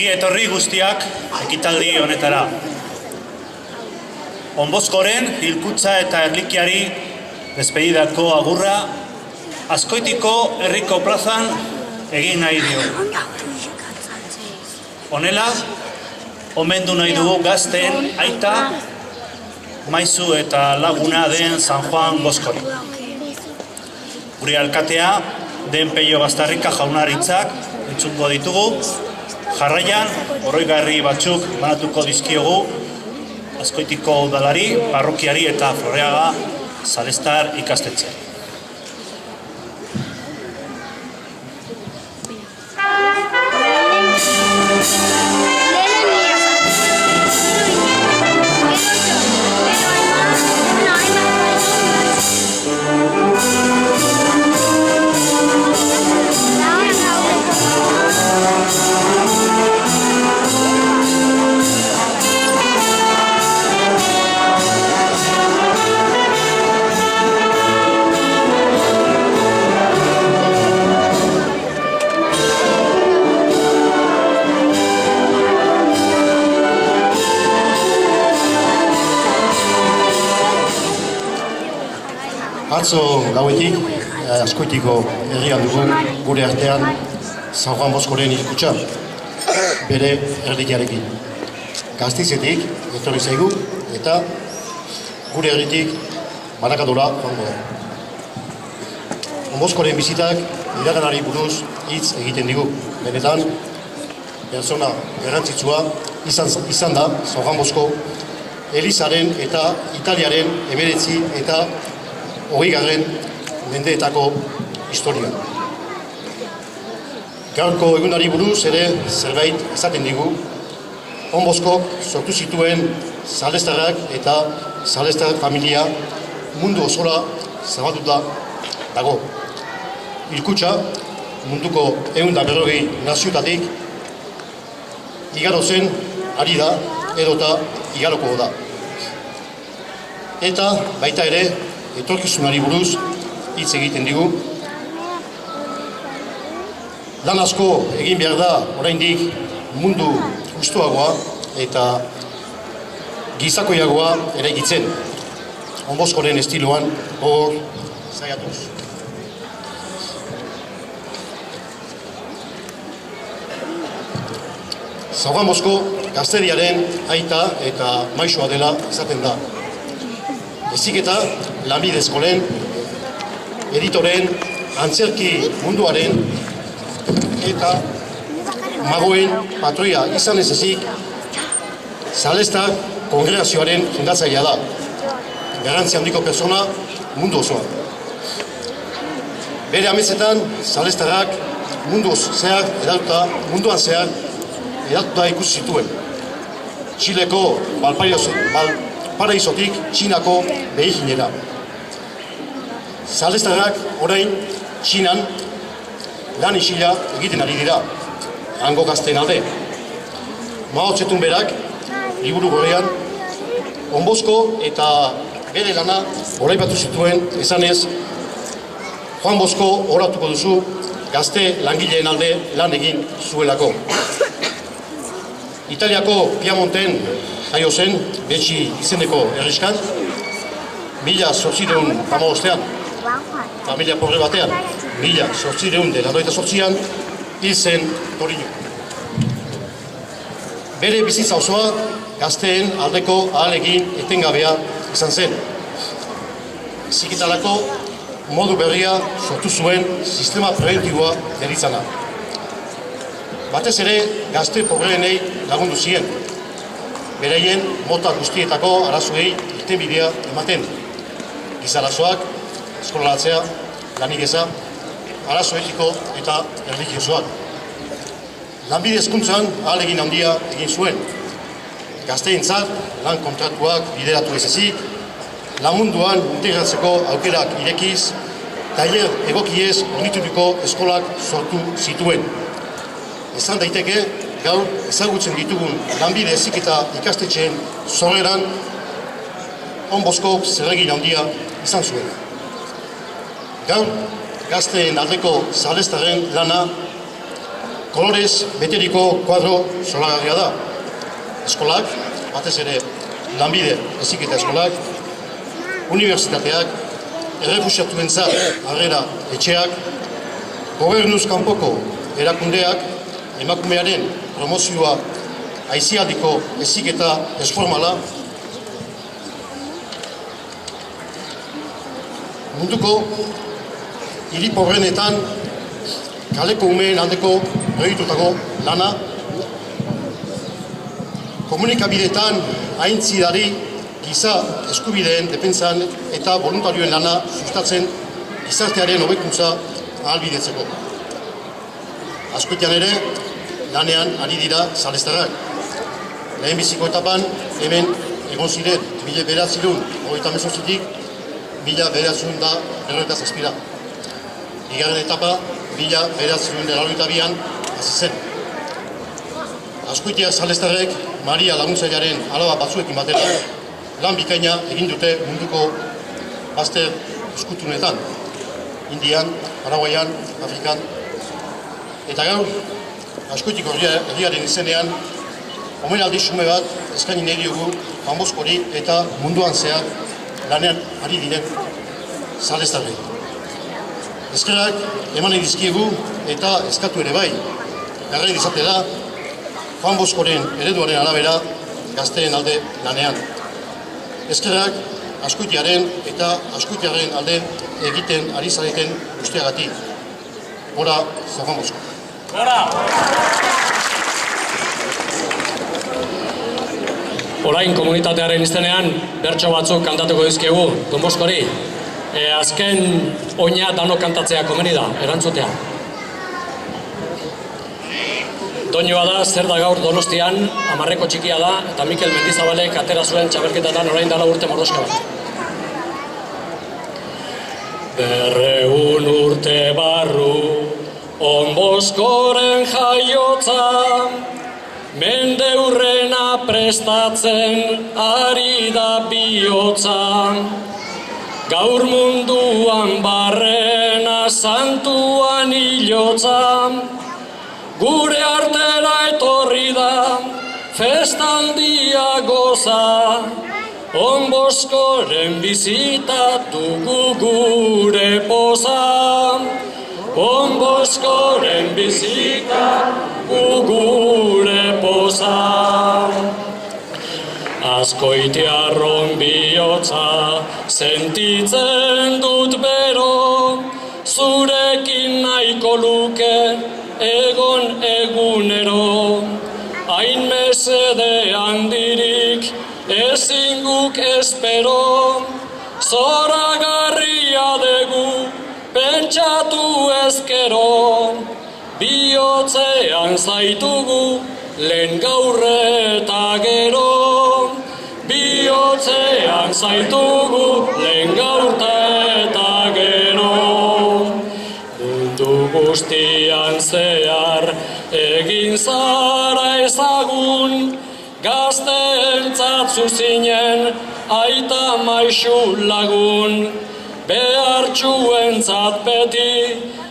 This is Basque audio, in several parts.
Ongi etorri guztiak ekitaldi honetara. Onbozkoren hilkutza eta erlikiari despedidako agurra Azkoitiko herriko plazan egin nahi dio. Honela, omendu nahi dugu gazteen aita, maizu eta laguna den San Juan Bozkori. Gure alkatea den Peio Bastarrika jaunaritzak entzungo ditugu. Jarraian, oroigarri batzuk banatuko dizkiogu Azkoitiko udalari, parrokiari eta Floreaga Salestar ikastetxe. Atzo gauetik, Azkoitiko herrian dugu gure artean San Juan Bozkoren hilkutza, bere erlikiarekin. Gaztizetik etorri zaigu eta gure herritik Barakaldora joango da. Bozkoren bizitak iraganari buruz hitz egiten digu. Benetan, pertsona garrantzitsua izan da San Juan Bozko Elizaren eta Italiaren 19 eta 20. mendeetako historia. Gaurko egunari buruz ere zerbait esaten digu. Don Bozkok sortu zituen Salestarrak eta Salestar familia mundu osora zabatuta dago. Hilkutza munduko 140 naziotatik igarotzen ari da edota igaroko da. Eta baita ere etorkizunari buruz hitz egiten digu. Lan asko egin behar da oraindik mundu justuagoa eta gizakoiagoa eraikitzen. Don Bozkoren estiloan hor saiatuz. San Juan Bozko gazteriaren aita eta maisua dela esaten da. Heziketa Lanbide Eskolen, editoren, antzerki munduaren eta magoen patroia izan ez ezik Salestar kongregazioaren fundatzailea da. Garrantzi handiko pertsona mundu osoan. Bere ametzetan Salestarrak munduan zehar edatuta ikusi zituen. Txileko Paraizotik Txinako behiginera. Salestarrak orain Txinan lan isila egiten ari dira, hango gazteen alde. Mao Tse-tung berak, liburu gorrian, Don Bozko eta bere lana goraipatu zituen esanez, Juan Bozko oratuko duzu gazte langileen alde lan egin zuelako. Italiako Piamonten jaio zen, Betxi izeneko herriskan, 1815, familia pobre batean, 1888an, hil zen Torino. Bere bizitza osoa gazteen aldeko ahalegin etengabea izan zen. Zikitalako modu berria sortu zuen sistema preventiboa deritzana. Batez ere gazte pobreenei lagundu zien. Beraien mota guztietako arazoei irtenbidea ematen. Giza arazoak, eskolaratzea, lanik eza, arazo etiko eta erlijiosoak. Lanbide hezkuntzan ahalegin handia egin zuen. Gazteentzat lan kontratuak bideratu ez ezik, lan munduan integratzeko aukerak irekiz, tailer egokiez hornituriko eskolak sortu zituen. Esan daiteke, gaur ezagutzen ditugun lanbide heziketa ikastetxeen sorreran Don Bozkok zeregin handia izan zuen. Gaur, gazteen aldeko Salestarren lana kolorez beteriko kuadro zoragarria da. Eskolak, batez ere lanbide heziketa eskolak, unibertsitateak, errefuxiatuentzat harrera etxeak, gobernuz kanpoko erakundeak, emakumearen promozioa aisialdiko heziketa esformala, munduko hiri pobrenetan kaleko umeen aldeko proiektutako lana, komunikabideetan aintzidari giza eskubideen defentsan eta voluntarioen lana sustatzen gizartearen hobekuntza ahalbidetzeko. Askoitian ere, lanean ari dira salestarrak. Lehenbiziko etapan hemen egon ziren 1938-tik 1997. Bigarren etapa 1992an hasi zen. Askoitia salestarrek Maria laguntzailearen alaba batzuekin batera lan bikaina egin dute munduko bazter eskutunetan. Indian, Paraguayan, Afrikan. Eta gaur, Askoitiko herriaren izenean, omenaldi xume bat eskaini nahi diogu Juan Boskori eta munduan zehar lanean ari diren salestarrei. Eskerrak eman dizkiegu eta eskatu ere bai, garrai dizatela Juan Boskoren ereduaren arabera gazteen alde lanean. Eskerrak Askoitiaren eta Askoitiaren alde egiten ari zareten guztiagatik. Gora, San Juan Bosko. Gora! Orain komunitatearen izenean bertso batzuk kantatuko dizkiegu Don Boskori. Azken oina danok kantatzea komeni da, erantzutea. Doinoa da, zer da gaur Donostian, 10 txikia da, eta Mikel Mendizabalek atera zuen txapelketetan orain dela urte mordoska bat. 200 urte barru, On Boskoren jaiotza, mendeurrena prestatzen ari da bihotza. Gaur munduan barrena santuan hilotza, gure artera etorri da festaldia goza. On Boskoren bizita dugu gure poza. On Boskoren bizita gure poza. Askoitiarron bihotza sentitzen dut bero, zurekin nahiko luke egon egunero. Hain mesede handirik ezin guk espero, zoragarria dugu pentsatu ezkero. Bihotzean zaitugu lehen gaur eta gero. Bihotzean zaitugu lehen gaur eta gero. Mundu guztian zehar egin zara ezagun, gazteentzat zuzinen aita maisu lagun. Behartsuentzat beti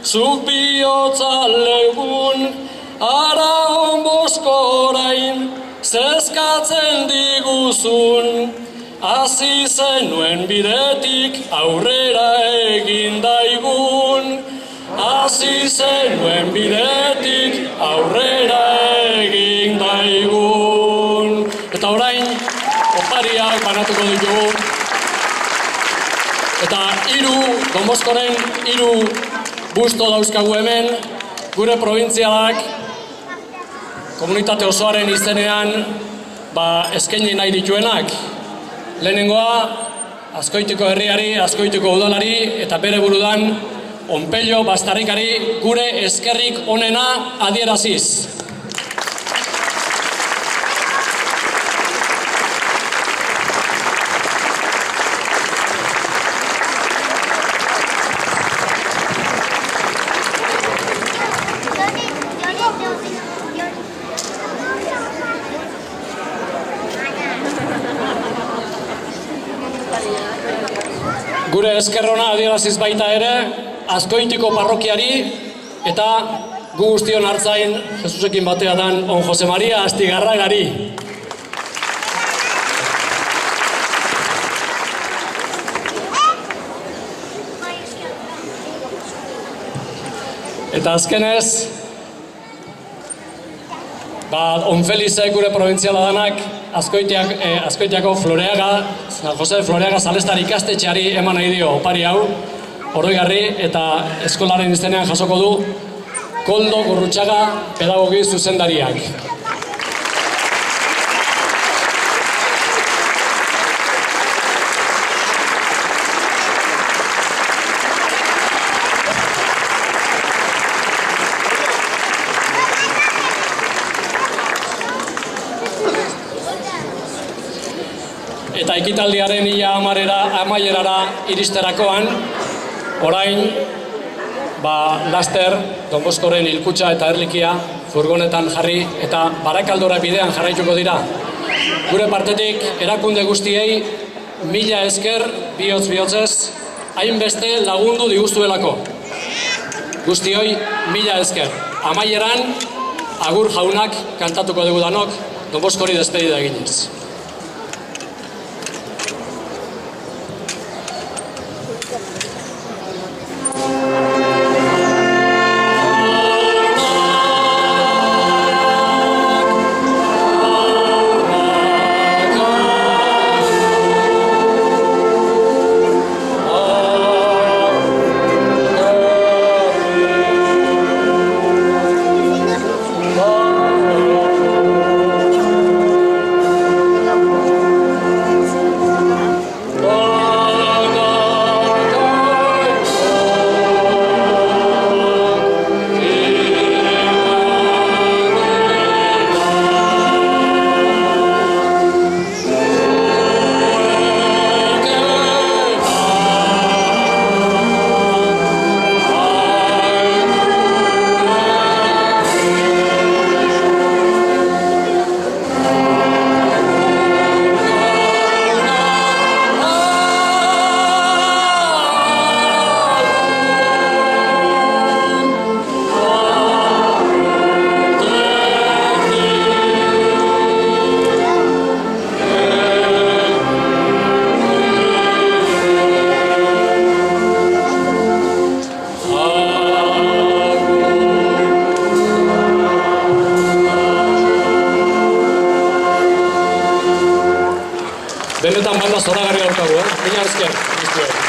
zuk bihotza legun, ara On Bosko orain zezkatzen diguzun. Hasi zenuen bidetik aurrera egin daigun. Hasi zenuen bidetik aurrera egin daigun. Eta orain, opariak banatuko ditugu. Eta Don Boskoren 3 busto dauzkagu hemen, gure probintzialak, komunitate osoaren izenean eskaini nahi dituenak. Lehenengoa, Azkoitiko herriari, Azkoitiko udalari eta bere burudan Onpello Bastarrikari gure eskerrik onena adieraziz. Gure eskerrona adieraziz baita ere Azkoitiko parrokiari eta gu guztion hartzain Jesusekin batea dan on Jose Maria Astigarragari. Eta azkenez, on Felize gure provintziala danak, Azkoitiako Floreaga, San Jose Floreaga Salestar ikastetxeari eman nahi dio opari hau, oroigarri eta eskolaren izenean jasoko du Koldo Gurrutxaga pedagogi zuzendariak. Eta ekitaldiaren ia amaierara iristerakoan, orain, laster, Don Boskoren hilkutxa eta erlikia furgonetan jarri eta Barakaldora bidean jarraituko dira. Gure partetik, erakunde guztiei, 1000 esker, bihotz-bihotzez, hainbeste lagundu diguztuelako. Guztioi, 1000 esker. Amaieran, agur jaunak kantatuko dugu danok, Don Boskori despedida eginez. Benetan banda zoragarri daukagu, Mila esker.